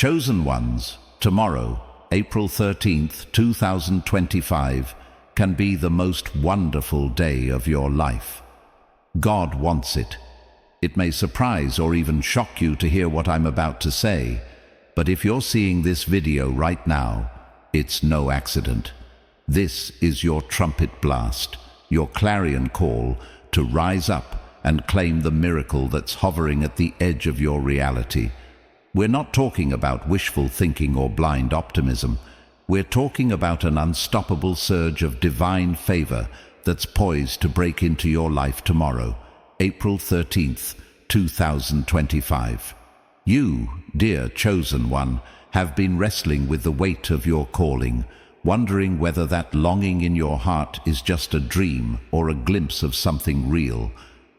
Chosen ones, tomorrow, April 13th, 2025, can be the most wonderful day of your life. God wants it. It may surprise or even shock you to hear what I'm about to say, but if you're seeing this video right now, it's no accident. This is your trumpet blast, your clarion call to rise up and claim the miracle that's hovering at the edge of your reality. We're not talking about wishful thinking or blind optimism. We're talking about an unstoppable surge of divine favor that's poised to break into your life tomorrow, April 13th, 2025. You, dear chosen one, have been wrestling with the weight of your calling, wondering whether that longing in your heart is just a dream or a glimpse of something real.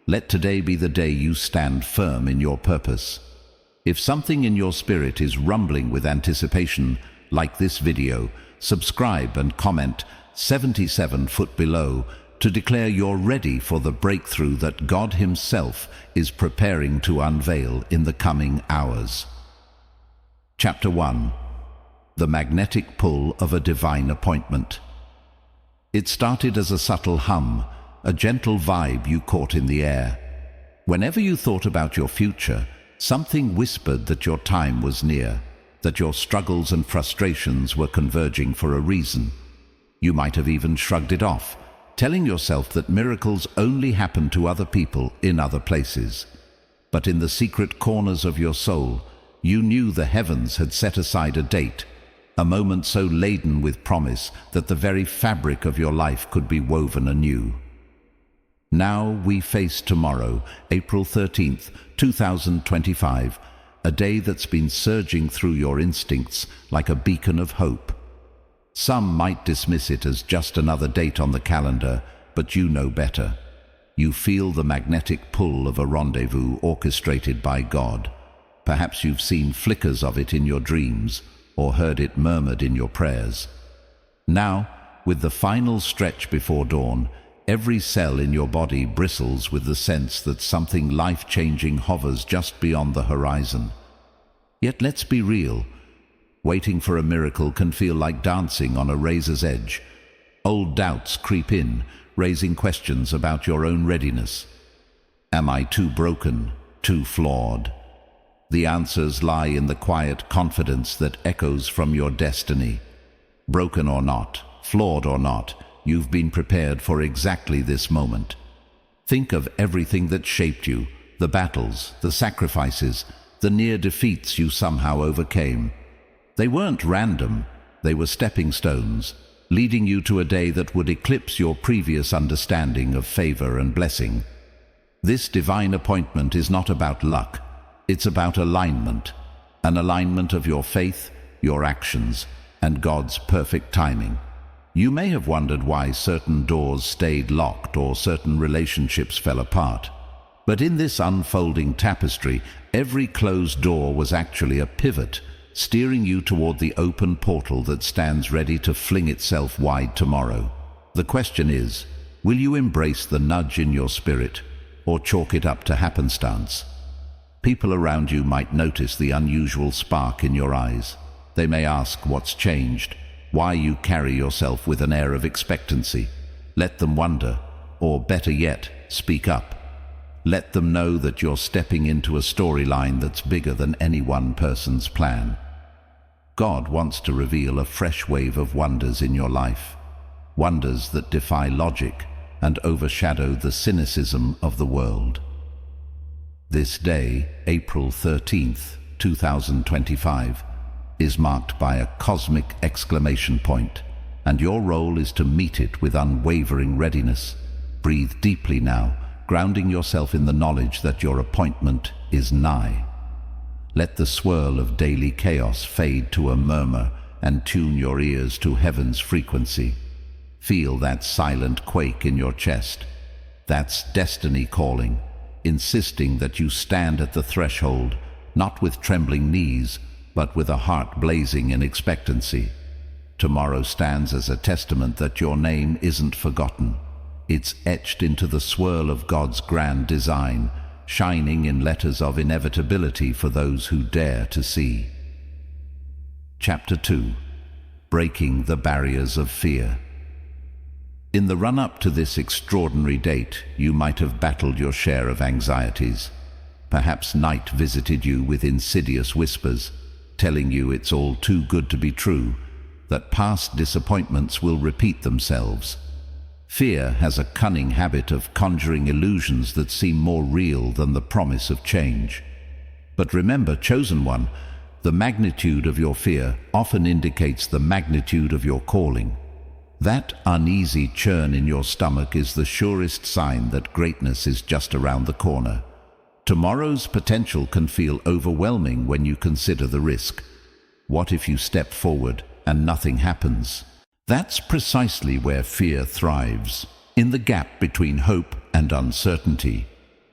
Let today be the day you stand firm in your purpose. If something in your spirit is rumbling with anticipation, like this video, subscribe and comment 77 foot below to declare you're ready for the breakthrough that God Himself is preparing to unveil in the coming hours. Chapter 1. The magnetic pull of a divine appointment. It started as a subtle hum, a gentle vibe you caught in the air. Whenever you thought about your future, something whispered that your time was near, that your struggles and frustrations were converging for a reason. You might have even shrugged it off, telling yourself that miracles only happen to other people in other places. But in the secret corners of your soul, you knew the heavens had set aside a date, a moment so laden with promise that the very fabric of your life could be woven anew. Now we face tomorrow, April 13th, 2025, a day that's been surging through your instincts like a beacon of hope. Some might dismiss it as just another date on the calendar, but you know better. You feel the magnetic pull of a rendezvous orchestrated by God. Perhaps you've seen flickers of it in your dreams, or heard it murmured in your prayers. Now, with the final stretch before dawn, every cell in your body bristles with the sense that something life-changing hovers just beyond the horizon. Yet let's be real. Waiting for a miracle can feel like dancing on a razor's edge. Old doubts creep in, raising questions about your own readiness. Am I too broken, too flawed? The answers lie in the quiet confidence that echoes from your destiny. Broken or not, flawed or not, you've been prepared for exactly this moment. Think of everything that shaped you, the battles, the sacrifices, the near defeats you somehow overcame. They weren't random, they were stepping stones, leading you to a day that would eclipse your previous understanding of favor and blessing. This divine appointment is not about luck, it's about alignment, an alignment of your faith, your actions, and God's perfect timing. You may have wondered why certain doors stayed locked or certain relationships fell apart. But in this unfolding tapestry, every closed door was actually a pivot, steering you toward the open portal that stands ready to fling itself wide tomorrow. The question is, will you embrace the nudge in your spirit, or chalk it up to happenstance? People around you might notice the unusual spark in your eyes. They may ask what's changed, why you carry yourself with an air of expectancy. Let them wonder, or better yet, speak up. Let them know that you're stepping into a storyline that's bigger than any one person's plan. God wants to reveal a fresh wave of wonders in your life, wonders that defy logic and overshadow the cynicism of the world. This day, April 13th, 2025, is marked by a cosmic exclamation point, and your role is to meet it with unwavering readiness. Breathe deeply now, grounding yourself in the knowledge that your appointment is nigh. Let the swirl of daily chaos fade to a murmur and tune your ears to heaven's frequency. Feel that silent quake in your chest. That's destiny calling, insisting that you stand at the threshold, not with trembling knees, but with a heart blazing in expectancy. Tomorrow stands as a testament that your name isn't forgotten. It's etched into the swirl of God's grand design, shining in letters of inevitability for those who dare to see. Chapter 2. Breaking the Barriers of Fear. In the run-up to this extraordinary date, you might have battled your share of anxieties. Perhaps night visited you with insidious whispers, telling you it's all too good to be true, that past disappointments will repeat themselves. Fear has a cunning habit of conjuring illusions that seem more real than the promise of change. But remember, chosen one, the magnitude of your fear often indicates the magnitude of your calling. That uneasy churn in your stomach is the surest sign that greatness is just around the corner. Tomorrow's potential can feel overwhelming when you consider the risk. What if you step forward and nothing happens? That's precisely where fear thrives, in the gap between hope and uncertainty.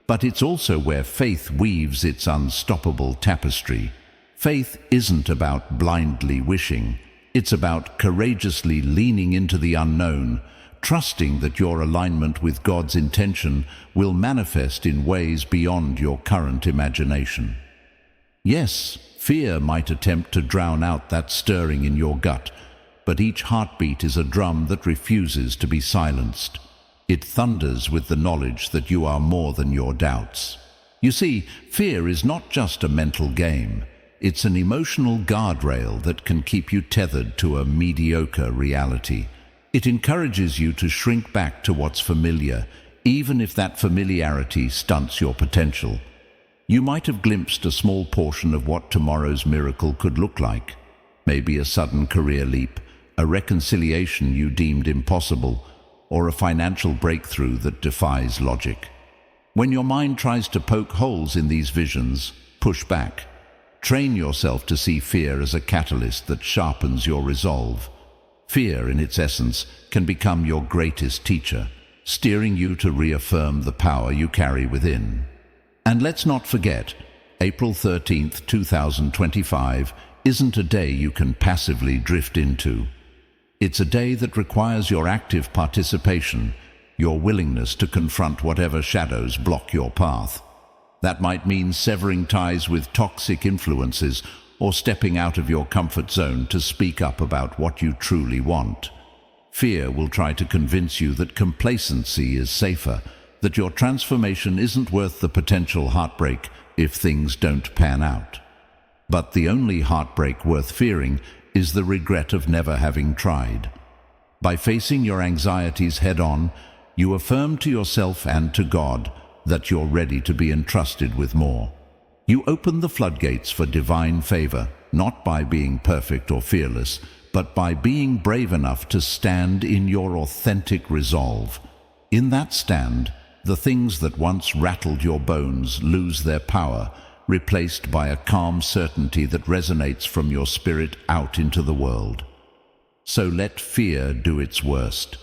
But it's also where faith weaves its unstoppable tapestry. Faith isn't about blindly wishing. It's about courageously leaning into the unknown, trusting that your alignment with God's intention will manifest in ways beyond your current imagination. Yes, fear might attempt to drown out that stirring in your gut, but each heartbeat is a drum that refuses to be silenced. It thunders with the knowledge that you are more than your doubts. You see, fear is not just a mental game. It's an emotional guardrail that can keep you tethered to a mediocre reality. It encourages you to shrink back to what's familiar, even if that familiarity stunts your potential. You might have glimpsed a small portion of what tomorrow's miracle could look like. Maybe a sudden career leap, a reconciliation you deemed impossible, or a financial breakthrough that defies logic. When your mind tries to poke holes in these visions, push back. Train yourself to see fear as a catalyst that sharpens your resolve. Fear, in its essence, can become your greatest teacher, steering you to reaffirm the power you carry within. And let's not forget, April 13th, 2025 isn't a day you can passively drift into. It's a day that requires your active participation, your willingness to confront whatever shadows block your path. That might mean severing ties with toxic influences or stepping out of your comfort zone to speak up about what you truly want. Fear will try to convince you that complacency is safer, that your transformation isn't worth the potential heartbreak if things don't pan out. But the only heartbreak worth fearing is the regret of never having tried. By facing your anxieties head-on, you affirm to yourself and to God that you're ready to be entrusted with more. You open the floodgates for divine favor, not by being perfect or fearless, but by being brave enough to stand in your authentic resolve. In that stand, the things that once rattled your bones lose their power, replaced by a calm certainty that resonates from your spirit out into the world. So let fear do its worst.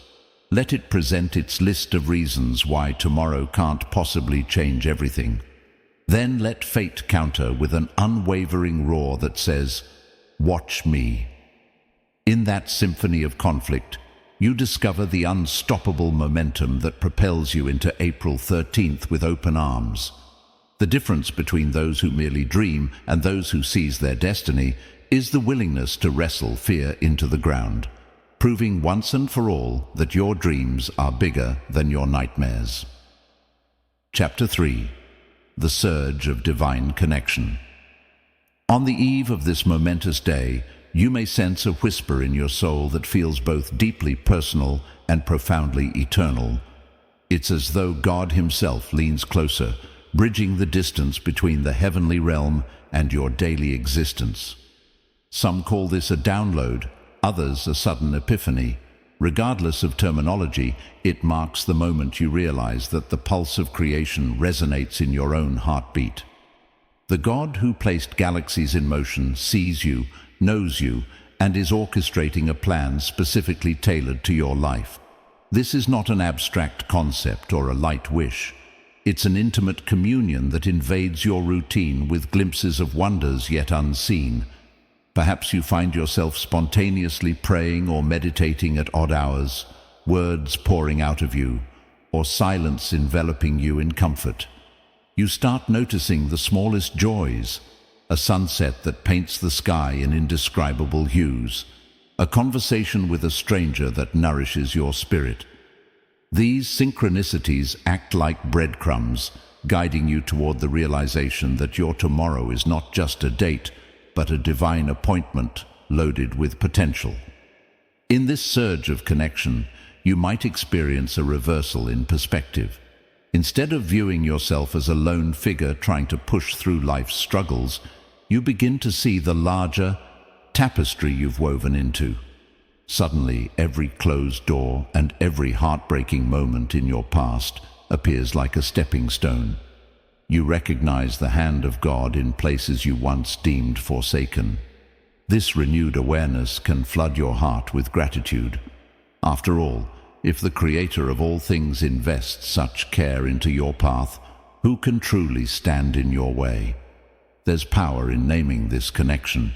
Let it present its list of reasons why tomorrow can't possibly change everything. Then let fate counter with an unwavering roar that says, "Watch me." In that symphony of conflict, you discover the unstoppable momentum that propels you into April 13th with open arms. The difference between those who merely dream and those who seize their destiny is the willingness to wrestle fear into the ground, proving once and for all that your dreams are bigger than your nightmares. Chapter 3. The Surge of Divine Connection. On the eve of this momentous day, you may sense a whisper in your soul that feels both deeply personal and profoundly eternal. It's as though God Himself leans closer, bridging the distance between the heavenly realm and your daily existence. Some call this a download, others a sudden epiphany. Regardless of terminology, it marks the moment you realize that the pulse of creation resonates in your own heartbeat. The God who placed galaxies in motion sees you, knows you, and is orchestrating a plan specifically tailored to your life. This is not an abstract concept or a light wish. It's an intimate communion that invades your routine with glimpses of wonders yet unseen. Perhaps you find yourself spontaneously praying or meditating at odd hours, words pouring out of you, or silence enveloping you in comfort. You start noticing the smallest joys, a sunset that paints the sky in indescribable hues, a conversation with a stranger that nourishes your spirit. These synchronicities act like breadcrumbs, guiding you toward the realization that your tomorrow is not just a date, but a divine appointment loaded with potential. In this surge of connection, you might experience a reversal in perspective. Instead of viewing yourself as a lone figure trying to push through life's struggles, you begin to see the larger tapestry you've woven into. Suddenly, every closed door and every heartbreaking moment in your past appears like a stepping stone. You recognize the hand of God in places you once deemed forsaken. This renewed awareness can flood your heart with gratitude. After all, if the Creator of all things invests such care into your path, who can truly stand in your way? There's power in naming this connection.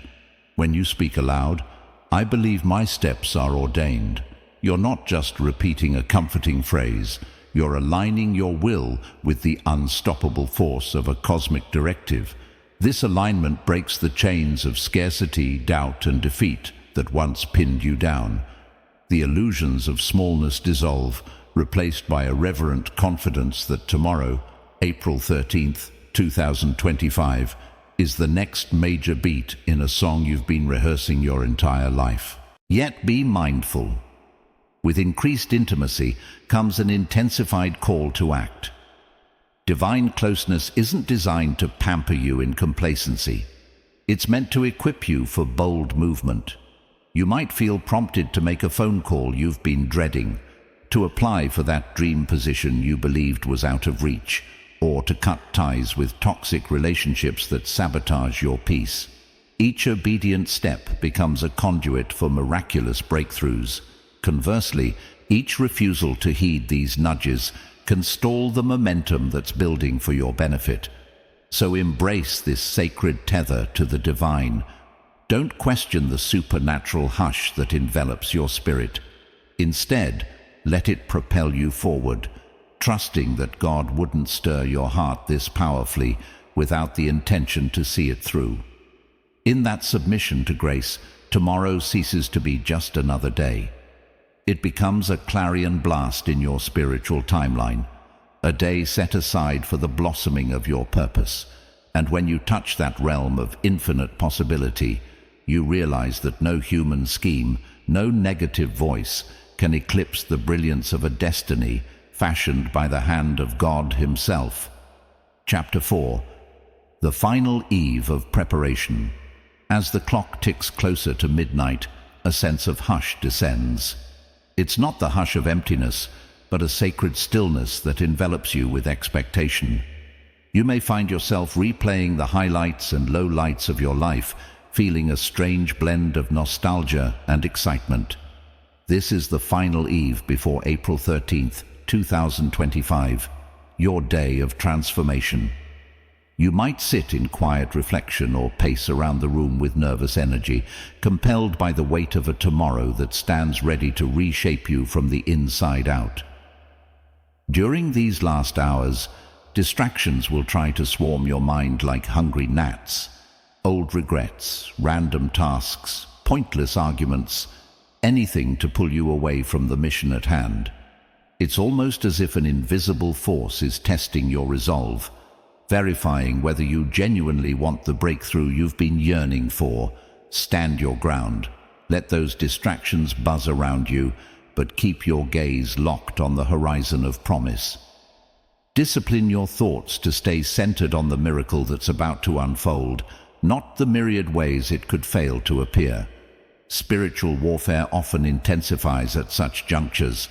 When you speak aloud, "I believe my steps are ordained," you're not just repeating a comforting phrase, you're aligning your will with the unstoppable force of a cosmic directive. This alignment breaks the chains of scarcity, doubt, and defeat that once pinned you down. The illusions of smallness dissolve, replaced by a reverent confidence that tomorrow, April 13th, 2025, is the next major beat in a song you've been rehearsing your entire life. Yet be mindful. With increased intimacy comes an intensified call to act. Divine closeness isn't designed to pamper you in complacency. It's meant to equip you for bold movement. You might feel prompted to make a phone call you've been dreading, to apply for that dream position you believed was out of reach, or to cut ties with toxic relationships that sabotage your peace. Each obedient step becomes a conduit for miraculous breakthroughs. Conversely, each refusal to heed these nudges can stall the momentum that's building for your benefit. So embrace this sacred tether to the divine. Don't question the supernatural hush that envelops your spirit. Instead, let it propel you forward, trusting that God wouldn't stir your heart this powerfully without the intention to see it through. In that submission to grace, tomorrow ceases to be just another day. It becomes a clarion blast in your spiritual timeline, a day set aside for the blossoming of your purpose. And when you touch that realm of infinite possibility, you realize that no human scheme, no negative voice can eclipse the brilliance of a destiny fashioned by the hand of God Himself. Chapter 4. The final eve of preparation. As the clock ticks closer to midnight, a sense of hush descends. It's not the hush of emptiness, but a sacred stillness that envelops you with expectation. You may find yourself replaying the highlights and lowlights of your life, feeling a strange blend of nostalgia and excitement. This is the final eve before April 13th, 2025, your day of transformation. You might sit in quiet reflection or pace around the room with nervous energy, compelled by the weight of a tomorrow that stands ready to reshape you from the inside out. During these last hours, distractions will try to swarm your mind like hungry gnats. Old regrets, random tasks, pointless arguments, anything to pull you away from the mission at hand. It's almost as if an invisible force is testing your resolve, verifying whether you genuinely want the breakthrough you've been yearning for. Stand your ground. Let those distractions buzz around you, but keep your gaze locked on the horizon of promise. Discipline your thoughts to stay centered on the miracle that's about to unfold, not the myriad ways it could fail to appear. Spiritual warfare often intensifies at such junctures.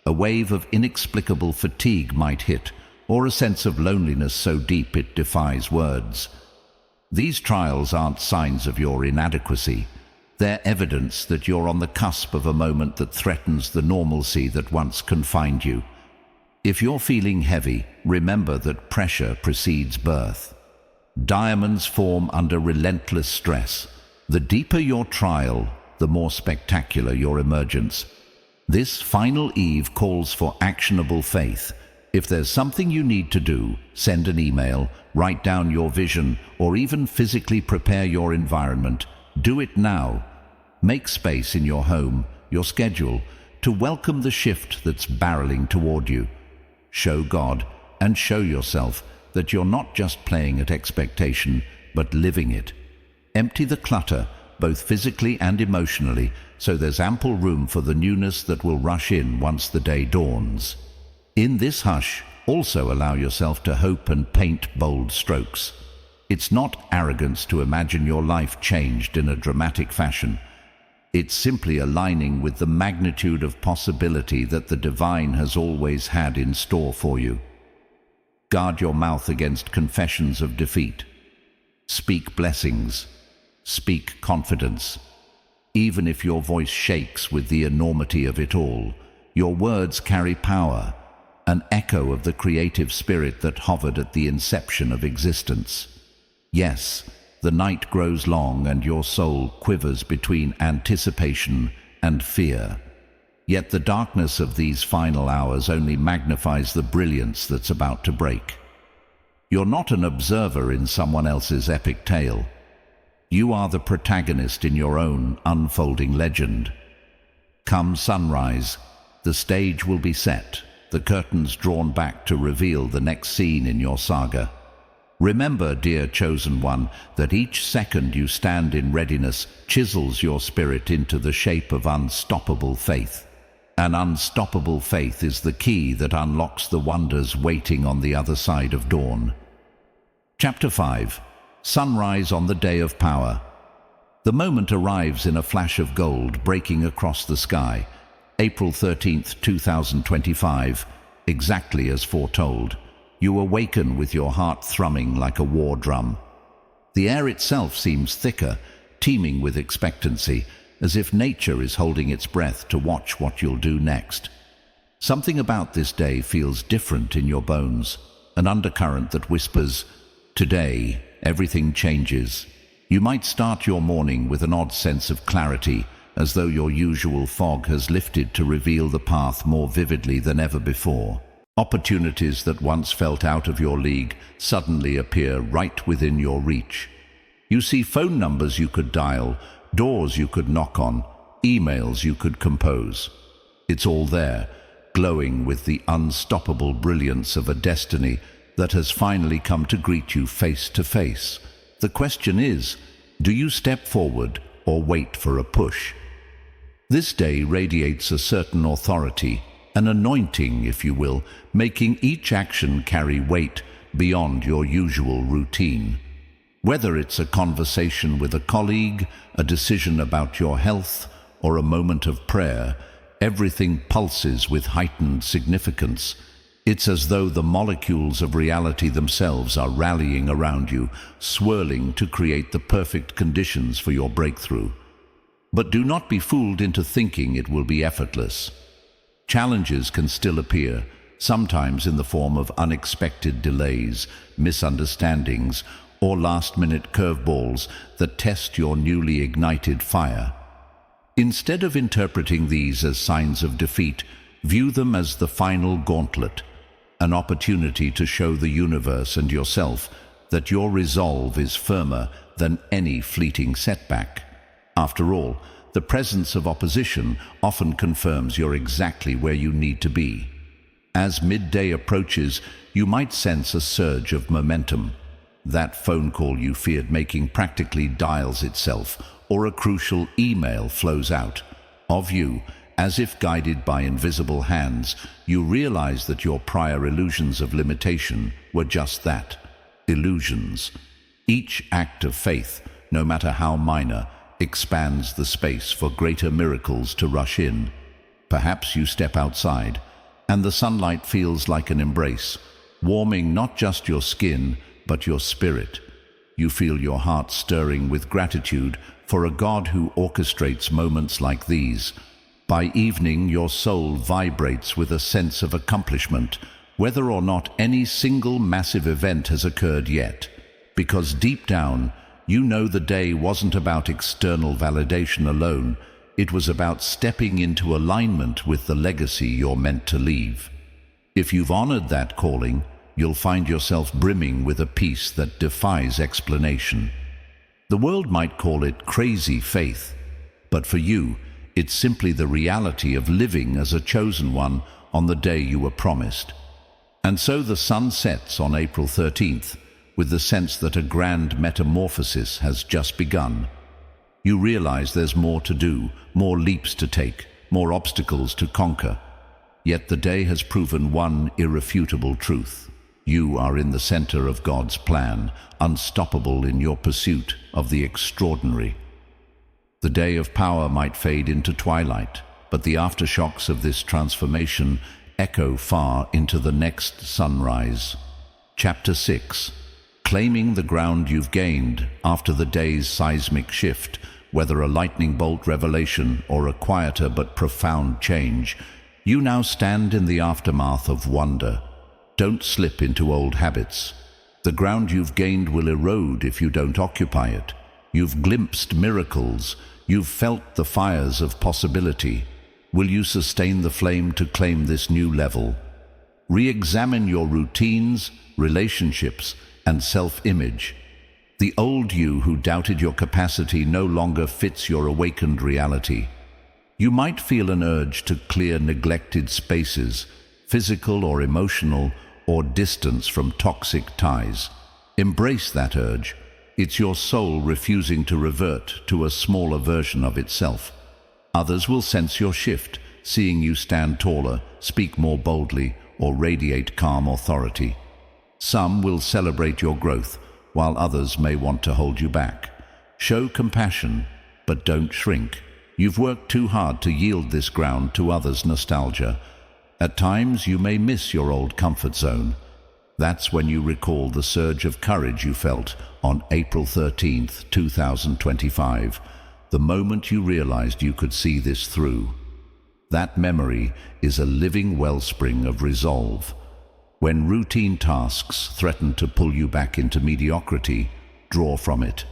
A wave of inexplicable fatigue might hit, or a sense of loneliness so deep it defies words. These trials aren't signs of your inadequacy. They're evidence that you're on the cusp of a moment that threatens the normalcy that once confined you. If you're feeling heavy, remember that pressure precedes birth. Diamonds form under relentless stress. The deeper your trial, the more spectacular your emergence. This final eve calls for actionable faith. If there's something you need to do, send an email, write down your vision, or even physically prepare your environment. Do it now. Make space in your home, your schedule, to welcome the shift that's barreling toward you. Show God and show yourself that you're not just playing at expectation, but living it. Empty the clutter, both physically and emotionally, so there's ample room for the newness that will rush in once the day dawns. In this hush, also allow yourself to hope and paint bold strokes. It's not arrogance to imagine your life changed in a dramatic fashion. It's simply aligning with the magnitude of possibility that the divine has always had in store for you. Guard your mouth against confessions of defeat. Speak blessings. Speak confidence. Even if your voice shakes with the enormity of it all, your words carry power, an echo of the creative spirit that hovered at the inception of existence. Yes, the night grows long and your soul quivers between anticipation and fear. Yet the darkness of these final hours only magnifies the brilliance that's about to break. You're not an observer in someone else's epic tale. You are the protagonist in your own unfolding legend. Come sunrise, the stage will be set, the curtains drawn back to reveal the next scene in your saga. Remember, dear chosen one, that each second you stand in readiness chisels your spirit into the shape of unstoppable faith. An unstoppable faith is the key that unlocks the wonders waiting on the other side of dawn. Chapter 5. Sunrise on the Day of Power. The moment arrives in a flash of gold breaking across the sky. April 13th, 2025, exactly as foretold. You awaken with your heart thrumming like a war drum. The air itself seems thicker, teeming with expectancy, as if nature is holding its breath to watch what you'll do next. Something about this day feels different in your bones, an undercurrent that whispers, "Today, everything changes." You might start your morning with an odd sense of clarity, as though your usual fog has lifted to reveal the path more vividly than ever before. Opportunities that once felt out of your league suddenly appear right within your reach. You see phone numbers you could dial, doors you could knock on, emails you could compose. It's all there, glowing with the unstoppable brilliance of a destiny that has finally come to greet you face to face. The question is, do you step forward or wait for a push? This day radiates a certain authority, an anointing, if you will, making each action carry weight beyond your usual routine. Whether it's a conversation with a colleague, a decision about your health, or a moment of prayer, everything pulses with heightened significance. It's as though the molecules of reality themselves are rallying around you, swirling to create the perfect conditions for your breakthrough. But do not be fooled into thinking it will be effortless. Challenges can still appear, sometimes in the form of unexpected delays, misunderstandings, or last-minute curveballs that test your newly ignited fire. Instead of interpreting these as signs of defeat, view them as the final gauntlet, an opportunity to show the universe and yourself that your resolve is firmer than any fleeting setback. After all, the presence of opposition often confirms you're exactly where you need to be. As midday approaches, you might sense a surge of momentum. That phone call you feared making practically dials itself, or a crucial email flows out. Of you, as if guided by invisible hands, you realize that your prior illusions of limitation were just that, illusions. Each act of faith, no matter how minor, expands the space for greater miracles to rush in. Perhaps you step outside, and the sunlight feels like an embrace, warming not just your skin, but your spirit. You feel your heart stirring with gratitude for a God who orchestrates moments like these. By evening, your soul vibrates with a sense of accomplishment, whether or not any single massive event has occurred yet. Because deep down, you know the day wasn't about external validation alone. It was about stepping into alignment with the legacy you're meant to leave. If you've honored that calling, you'll find yourself brimming with a peace that defies explanation. The world might call it crazy faith, but for you, it's simply the reality of living as a chosen one on the day you were promised. And so the sun sets on April 13th, with the sense that a grand metamorphosis has just begun. You realize there's more to do, more leaps to take, more obstacles to conquer. Yet the day has proven one irrefutable truth. You are in the center of God's plan, unstoppable in your pursuit of the extraordinary. The day of power might fade into twilight, but the aftershocks of this transformation echo far into the next sunrise. Chapter 6. Claiming the ground you've gained after the day's seismic shift, whether a lightning bolt revelation or a quieter but profound change, you now stand in the aftermath of wonder. Don't slip into old habits. The ground you've gained will erode if you don't occupy it. You've glimpsed miracles. You've felt the fires of possibility. Will you sustain the flame to claim this new level? Re-examine your routines, relationships, and self-image. The old you who doubted your capacity no longer fits your awakened reality. You might feel an urge to clear neglected spaces, physical or emotional, or distance from toxic ties. Embrace that urge. It's your soul refusing to revert to a smaller version of itself. Others will sense your shift, seeing you stand taller, speak more boldly, or radiate calm authority. Some will celebrate your growth, while others may want to hold you back. Show compassion, but don't shrink. You've worked too hard to yield this ground to others' nostalgia. At times you may miss your old comfort zone. That's when you recall the surge of courage you felt on April 13th, 2025, the moment you realized you could see this through. That memory is a living wellspring of resolve. When routine tasks threaten to pull you back into mediocrity, draw from it.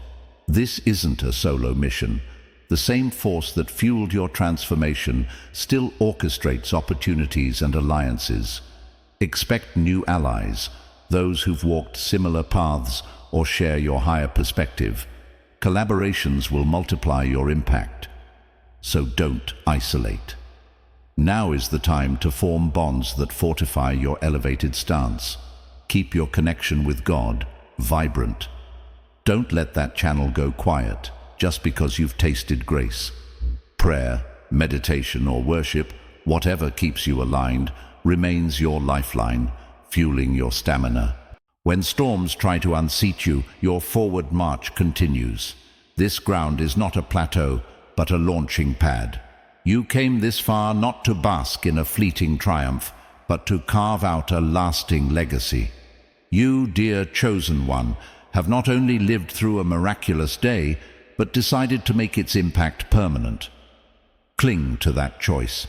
This isn't a solo mission. The same force that fueled your transformation still orchestrates opportunities and alliances. Expect new allies, those who've walked similar paths or share your higher perspective. Collaborations will multiply your impact. So don't isolate. Now is the time to form bonds that fortify your elevated stance. Keep your connection with God vibrant. Don't let that channel go quiet just because you've tasted grace. Prayer, meditation, or worship, whatever keeps you aligned, remains your lifeline, fueling your stamina. When storms try to unseat you, your forward march continues. This ground is not a plateau, but a launching pad. You came this far not to bask in a fleeting triumph, but to carve out a lasting legacy. You, dear chosen one, have not only lived through a miraculous day, but decided to make its impact permanent. Cling to that choice.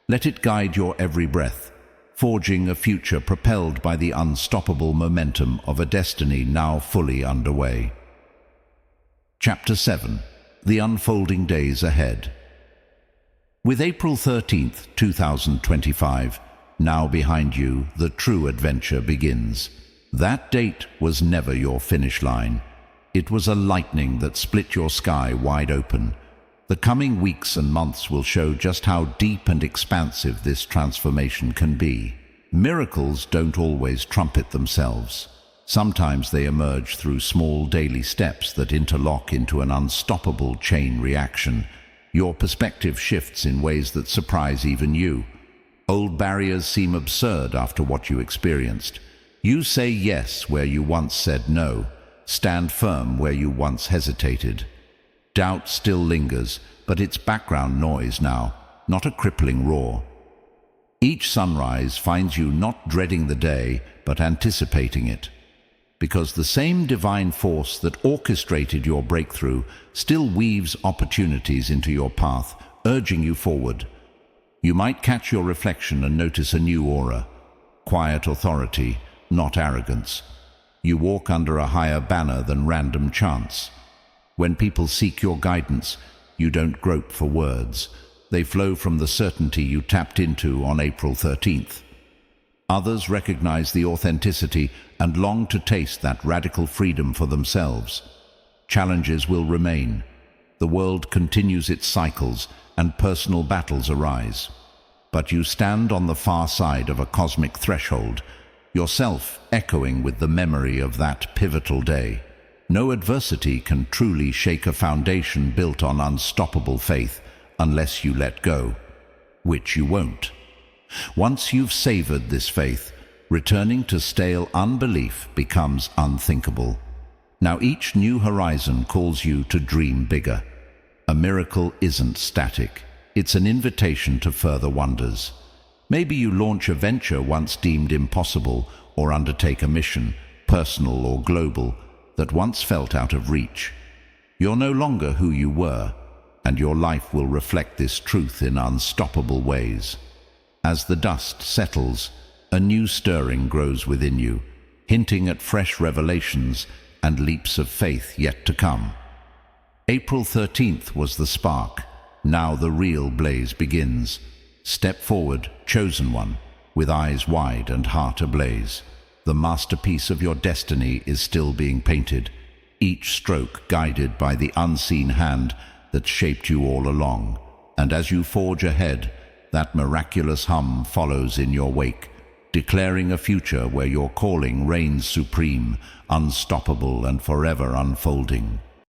Let it guide your every breath, forging a future propelled by the unstoppable momentum of a destiny now fully underway. Chapter 7. The Unfolding Days Ahead. With April 13th, 2025, now behind you, the true adventure begins. That date was never your finish line. It was a lightning that split your sky wide open. The coming weeks and months will show just how deep and expansive this transformation can be. Miracles don't always trumpet themselves. Sometimes they emerge through small daily steps that interlock into an unstoppable chain reaction. Your perspective shifts in ways that surprise even you. Old barriers seem absurd after what you experienced. You say yes where you once said no. Stand firm where you once hesitated. Doubt still lingers, but it's background noise now, not a crippling roar. Each sunrise finds you not dreading the day, but anticipating it. Because the same divine force that orchestrated your breakthrough still weaves opportunities into your path, urging you forward. You might catch your reflection and notice a new aura. Quiet authority, not arrogance. You walk under a higher banner than random chance. When people seek your guidance, you don't grope for words. They flow from the certainty you tapped into on April 13th. Others recognize the authenticity and long to taste that radical freedom for themselves. Challenges will remain. The world continues its cycles and personal battles arise. But you stand on the far side of a cosmic threshold, yourself echoing with the memory of that pivotal day. No adversity can truly shake a foundation built on unstoppable faith unless you let go, which you won't. Once you've savored this faith, returning to stale unbelief becomes unthinkable. Now each new horizon calls you to dream bigger. A miracle isn't static. It's an invitation to further wonders. Maybe you launch a venture once deemed impossible, or undertake a mission, personal or global, that once felt out of reach. You're no longer who you were, and your life will reflect this truth in unstoppable ways. As the dust settles, a new stirring grows within you, hinting at fresh revelations and leaps of faith yet to come. April 13th was the spark. Now the real blaze begins. Step forward, chosen one, with eyes wide and heart ablaze. The masterpiece of your destiny is still being painted, each stroke guided by the unseen hand that shaped you all along. And as you forge ahead, that miraculous hum follows in your wake, declaring a future where your calling reigns supreme, unstoppable and forever unfolding.